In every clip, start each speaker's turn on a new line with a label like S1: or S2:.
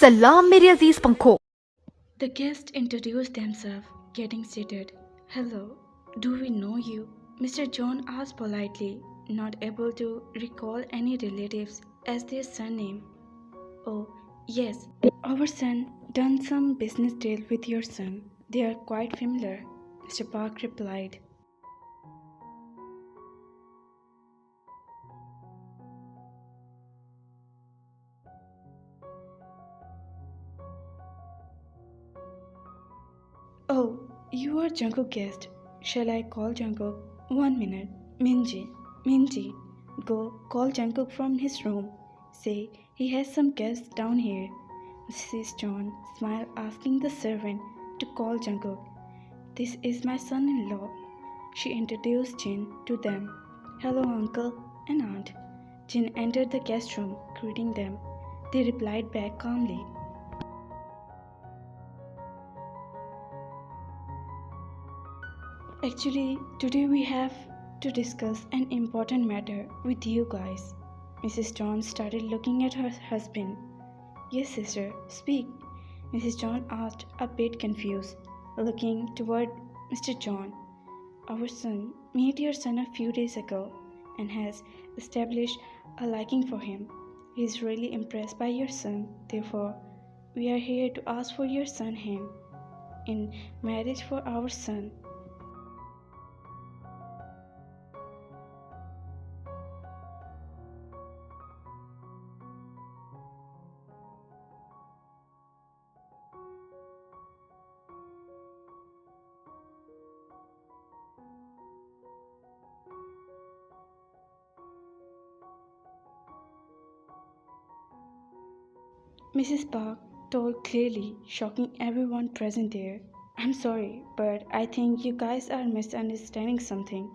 S1: सलाम मेरे अजीज पंखों।
S2: The guests introduced themselves, getting seated. Hello, do we know you? Mr. John asked politely, not able to recall any relatives as their surname. Oh, yes, our son done some business deal with your son. They are quite familiar, Mr. Park replied. Oh, you are Jungkook guest. Shall I call Jungkook? 1 minute. Minji, go call Jungkook from his room. Say he has some guests down here. Mrs. John smiled, asking the servant to call Jungkook. This is my son-in-law. She introduced Jin to them. Hello, uncle and aunt. Jin entered the guest room, greeting them. They replied back calmly. Actually, today we have to discuss an important matter with you guys. Mrs. John started looking at her husband. Yes, sister, speak. Mrs. John asked, a bit confused, looking toward Mr. John. Our son met your son a few days ago and has established a liking for him. He is really impressed by your son. Therefore, we are here to ask for your son hand in marriage for our son. Mrs. Park told clearly, shocking everyone present there. I'm sorry, but I think you guys are misunderstanding something.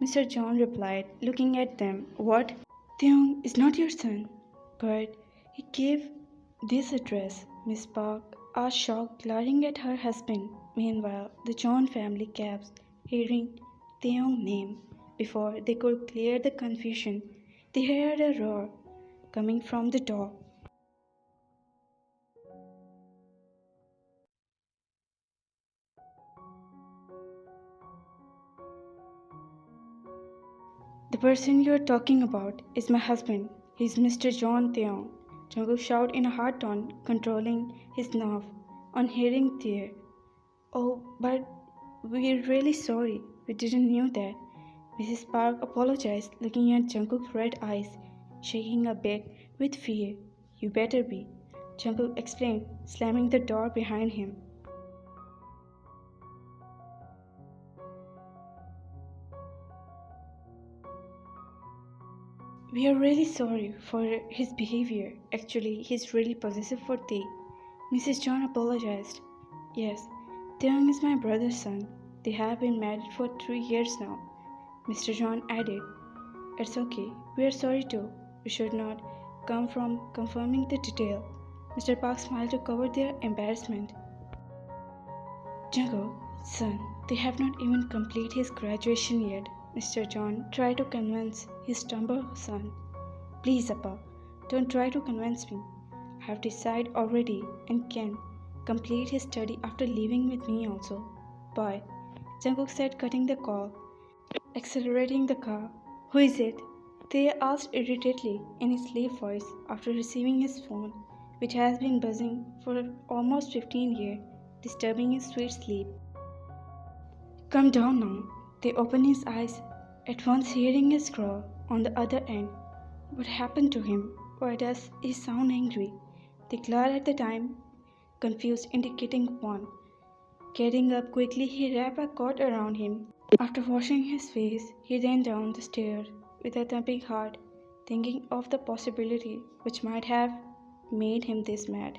S2: Mr. John replied, looking at them. What? Theung is not your son. But he gave this address. Miss Park asked, shocked, glaring at her husband. Meanwhile, the John family gasped, hearing Theung's name. Before they could clear the confusion, they heard a roar coming from the door. The person you're talking about is my husband. He's Mr. John Theong. Jungkook shouted in a hard tone, controlling his nerve on hearing there. Oh, but we're really sorry. We didn't know that. Mrs. Park apologized, looking at Jungkook's red eyes, shaking a bit with fear. You better be, Jungkook explained, slamming the door behind him. We are really sorry for his behavior. Actually, he's really possessive for tea. Mrs. John apologized. Yes, Taeyong is my brother's son. They have been married for 3 years now. Mr. John added. It's okay. We are sorry too. We should not come from confirming the detail. Mr. Park smiled to cover their embarrassment. Jungkook, son, they have not even completed his graduation yet. Mr. John tried to convince his stubborn son. Please, Appa, don't try to convince me. I have decided already and can complete his study after leaving with me also. Bye, Jungkook said, cutting the call, accelerating the car. Who is it? They asked irritatedly in his sleep voice after receiving his phone, which has been buzzing for almost 15 years, disturbing his sweet sleep. Come down now. They opened his eyes, at once hearing a scrawl on the other end. What happened to him? Why does he sound angry? They glared at the time, confused, indicating one. Getting up quickly, he wrapped a coat around him. After washing his face, he ran down the stairs with a thumping heart, thinking of the possibility which might have made him this mad.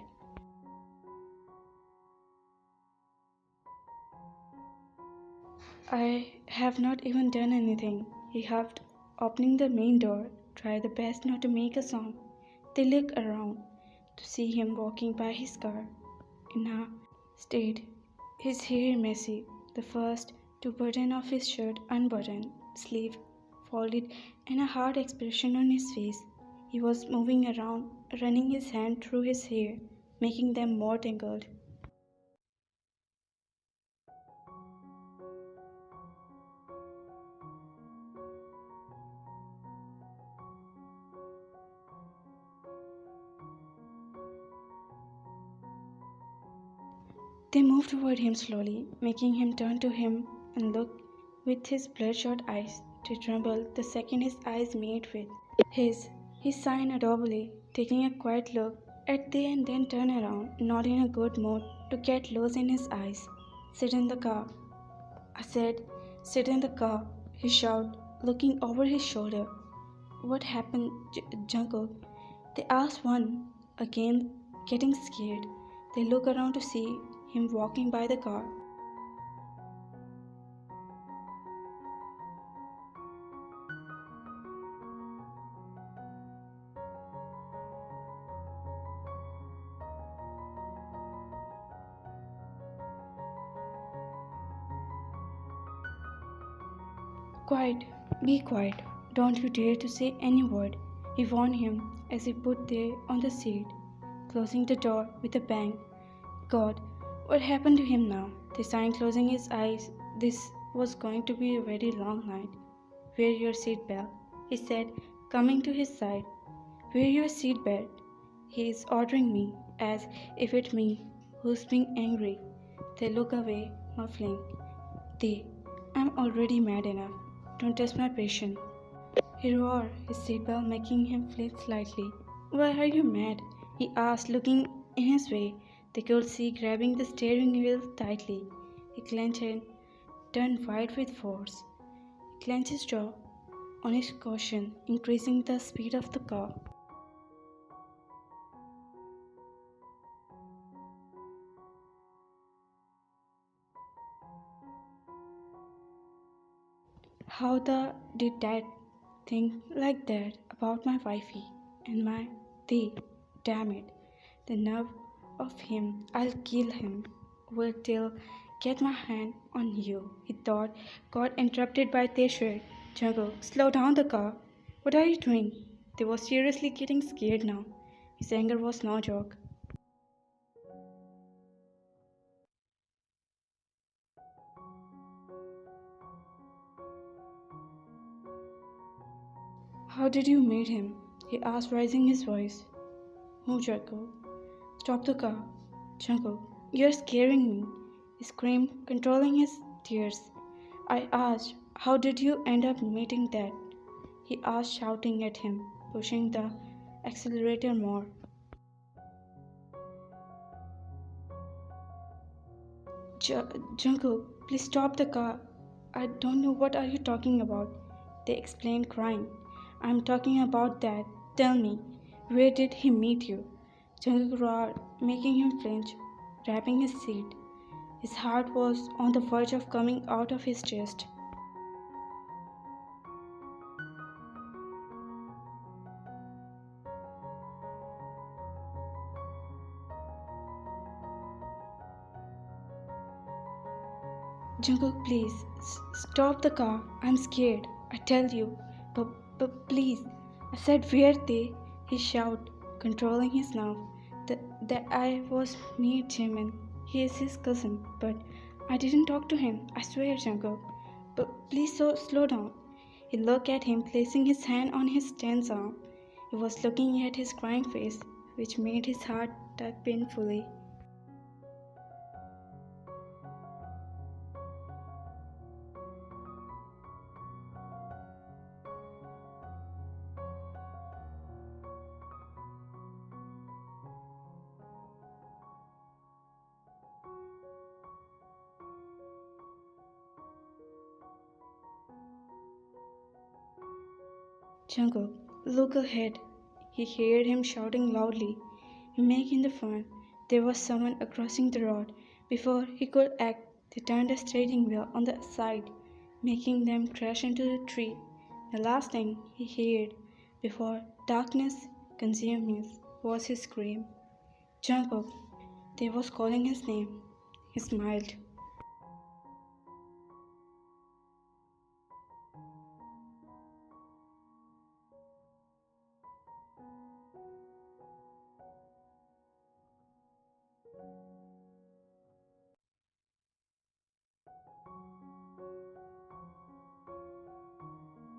S2: I have not even done anything, he huffed, opening the main door, tried the best not to make a sound. They looked around to see him walking by his car in a state, his hair messy, the first two buttons of his shirt unbuttoned, sleeve folded, and a hard expression on his face. He was moving around, running his hand through his hair, making them more tangled. They moved toward him slowly, making him turn to him and look with his bloodshot eyes to tremble the second his eyes met with his. He sighed audibly, taking a quiet look at they and then turned around, not in a good mood to get lost in his eyes. Sit in the car. I said, sit in the car, he shouted, looking over his shoulder. What happened, Jungkook? They asked one, again getting scared. They look around to see him walking by the car. Quiet, be quiet. Don't you dare to say any word, he warned him as he put there on the seat, closing the door with a bang. God, what happened to him now? They signed, closing his eyes. This was going to be a very long night. Wear your seatbelt, he said, coming to his side. Wear your seatbelt. He is ordering me, as if it's me who's being angry. They look away, muffling. They, I'm already mad enough. Don't test my patience. He roared, his seatbelt making him flinch slightly. Why are you mad? He asked, looking in his way. They could see grabbing the steering wheel tightly. He clenched and turned white with force. He clenched his jaw on his caution, increasing the speed of the car. How the did that think like that about my wifey and my they? Damn it. The nerve of him. I'll kill him. Wait till get my hand on you, he thought, got interrupted by Teshwar. Jungle, slow down the car. What are you doing? They were seriously getting scared now. His anger was no joke. How did you meet him? He asked, raising his voice. Who, Jungle? Stop the car. Jungle, you're scaring me, he screamed, controlling his tears. I asked, how did you end up meeting that? He asked, shouting at him, pushing the accelerator more. Jungle, please stop the car. I don't know what are you talking about, they explained, crying. I'm talking about that. Tell me, where did he meet you? Jungle roared, making him flinch, grabbing his seat. His heart was on the verge of coming out of his chest. Jungkook, please, stop the car. I'm scared. I tell you. But please. I said, where they? He shouted, controlling his nerve. That I was me, Jimin. He is his cousin, but I didn't talk to him. I swear, Jungkook. But please slow down. He looked at him, placing his hand on his tense arm. He was looking at his crying face, which made his heart tug painfully. Jungkook, look ahead. He heard him shouting loudly, making the fun. There was someone crossing the road. Before he could act, they turned the steering wheel on the side, making them crash into the tree. The last thing he heard before darkness consumed him was his scream. Jungkook, they was calling his name. He smiled.